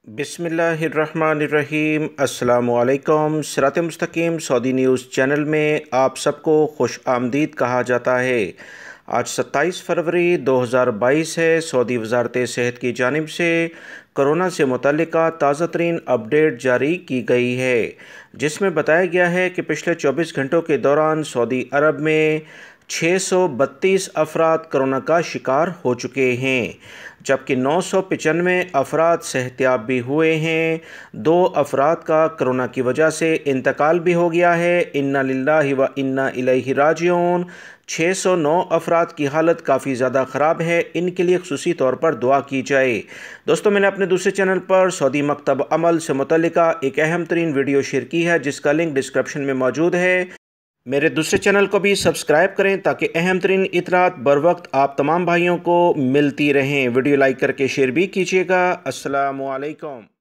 बिस्मिल्लाहिर्रहमानिर्रहीम। अस्सलामुअलैकुम। सिरात मुस्तकीम सऊदी न्यूज़ चैनल में आप सबको खुश आमदीद कहा जाता है। आज 27 फरवरी 2022 है। सऊदी वज़ारत सेहत की जानिब से कोरोना से मुतल्लिका ताज़ा तरीन अपडेट जारी की गई है, जिसमें बताया गया है कि पिछले 24 घंटों के दौरान सऊदी अरब में 632 अफराद कोरोना का शिकार हो चुके हैं, जबकि 995 अफराद सेहतियाब भी हुए हैं। 2 अफराद का कोरोना की वजह से इंतकाल भी हो गया है। इन्ना लिल्लाहि व इन्ना इलैहि राजिऊन। 609 अफराद की हालत काफ़ी ज़्यादा ख़राब है, इनके लिए ख़ुसूसी तौर पर दुआ की जाए। दोस्तों, मैंने अपने दूसरे चैनल पर सऊदी मकतब अमल से मुतल्लिका एक अहम तरीन वीडियो शेयर की है, जिसका लिंक डिस्क्रिप्शन में मौजूद है। मेरे दूसरे चैनल को भी सब्सक्राइब करें ताकि अहम तरीन इतलात बर वक्त आप तमाम भाइयों को मिलती रहें। वीडियो लाइक करके शेयर भी कीजिएगा। अस्सलामु अलैकुम।